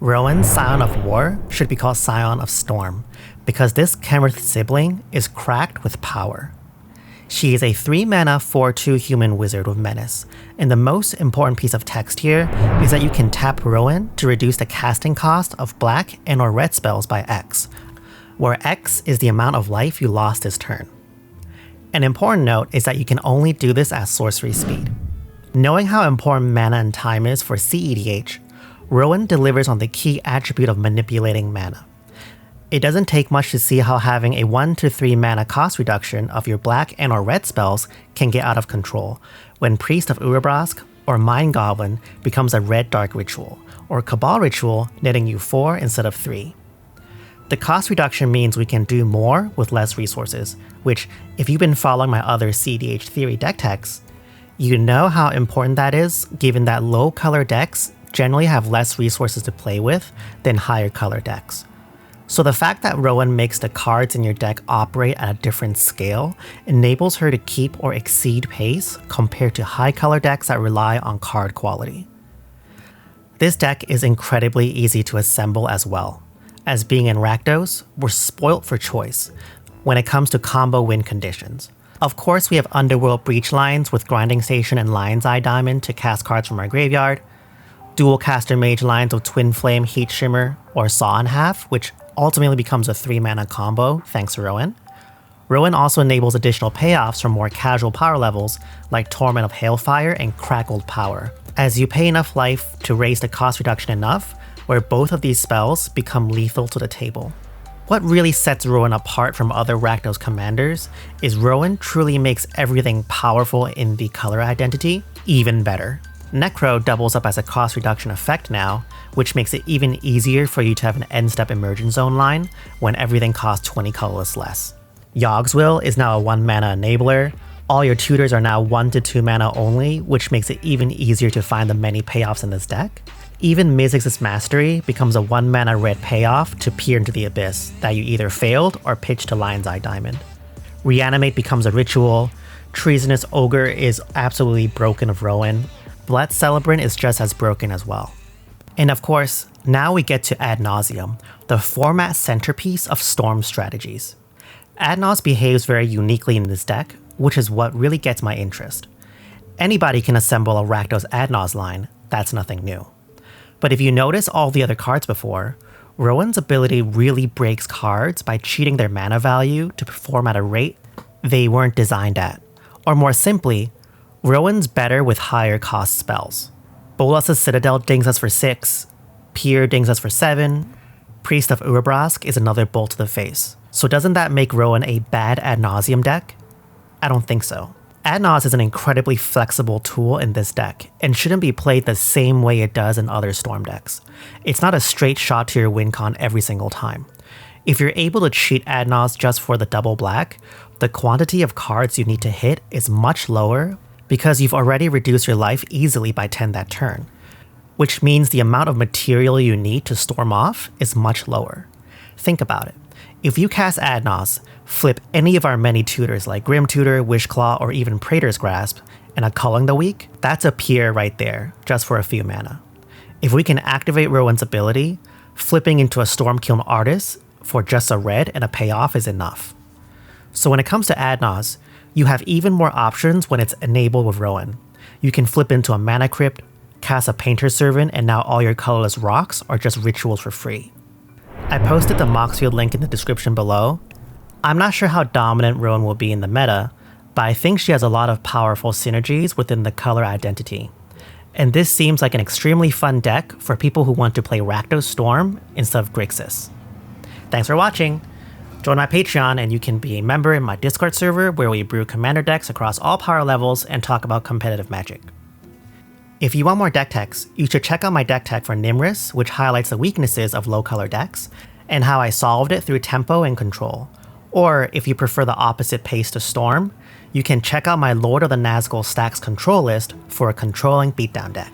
Rowan Scion of War should be called Scion of Storm, because this Kenrith sibling is cracked with power. She is a 3-mana 4/2 human wizard with menace, and the most important piece of text here is that you can tap Rowan to reduce the casting cost of black and or red spells by X, where X is the amount of life you lost this turn. An important note is that you can only do this at sorcery speed. Knowing how important mana and time is for cEDH, Rowan delivers on the key attribute of manipulating mana. It doesn't take much to see how having a 1 to 3 mana cost reduction of your black and or red spells can get out of control when Priest of Urabrask or Mind Goblin becomes a red dark ritual, or Cabal ritual netting you 4 instead of 3. The cost reduction means we can do more with less resources, which, if you've been following my other cEDH theory deck texts, you know how important that is, given that low color decks generally have less resources to play with than higher color decks. So the fact that Rowan makes the cards in your deck operate at a different scale enables her to keep or exceed pace compared to high color decks that rely on card quality. This deck is incredibly easy to assemble as well. As being in Rakdos, we're spoilt for choice when it comes to combo win conditions. Of course, we have Underworld Breach lines with Grinding Station and Lion's Eye Diamond to cast cards from our graveyard, Dual Caster Mage lines of Twin Flame, Heat Shimmer, or Saw in Half, which ultimately becomes a 3-mana combo thanks to Rowan. Rowan also enables additional payoffs from more casual power levels like Torment of Hailfire and Crackled Power, as you pay enough life to raise the cost reduction enough where both of these spells become lethal to the table. What really sets Rowan apart from other Rakdos commanders is Rowan truly makes everything powerful in the color identity even better. Necro doubles up as a cost reduction effect now, which makes it even easier for you to have an end-step Emergent Zone line when everything costs 20 colorless less. Yogg's Will is now a 1-mana enabler. All your tutors are now 1 to 2 mana only, which makes it even easier to find the many payoffs in this deck. Even Mizzix's Mastery becomes a 1-mana red payoff to peer into the abyss that you either failed or pitched to Lion's Eye Diamond. Reanimate becomes a ritual. Treasonous Ogre is absolutely broken of Rowan. Blood Celebrant is just as broken as well. And of course, now we get to Ad Nauseam, the format centerpiece of Storm strategies. Ad Naus behaves very uniquely in this deck, which is what really gets my interest. Anybody can assemble a Rakdos Ad Naus line, that's nothing new. But if you notice all the other cards before, Rowan's ability really breaks cards by cheating their mana value to perform at a rate they weren't designed at. Or more simply, Rowan's better with higher cost spells. Bolas' Citadel dings us for 6, Pier dings us for 7, Priest of Urabrask is another bolt to the face. So doesn't that make Rowan a bad Ad Nauseam deck? I don't think so. Ad Naus is an incredibly flexible tool in this deck, and shouldn't be played the same way it does in other Storm decks. It's not a straight shot to your win con every single time. If you're able to cheat Ad Naus just for the double black, the quantity of cards you need to hit is much lower because you've already reduced your life easily by 10 that turn, which means the amount of material you need to storm off is much lower. Think about it. If you cast Ad Naus, flip any of our many tutors like Grim Tutor, Wishclaw, or even Praetor's Grasp, and a Culling the Weak, that's a Pier right there, just for a few mana. If we can activate Rowan's ability, flipping into a Stormkiln Artist for just a red and a payoff is enough. So when it comes to Ad Naus, you have even more options when it's enabled with Rowan. You can flip into a Mana Crypt, cast a Painter's Servant, and now all your colorless rocks are just rituals for free. I posted the Moxfield link in the description below. I'm not sure how dominant Rowan will be in the meta, but I think she has a lot of powerful synergies within the color identity. And this seems like an extremely fun deck for people who want to play Rakdos Storm instead of Grixis. Thanks for watching! Join my Patreon and you can be a member in my Discord server where we brew commander decks across all power levels and talk about competitive Magic. If you want more deck techs, you should check out my deck tech for Nimris, which highlights the weaknesses of low color decks, and how I solved it through tempo and control. Or if you prefer the opposite pace to Storm, you can check out my Lord of the Nazgul Stacks control list for a controlling beatdown deck.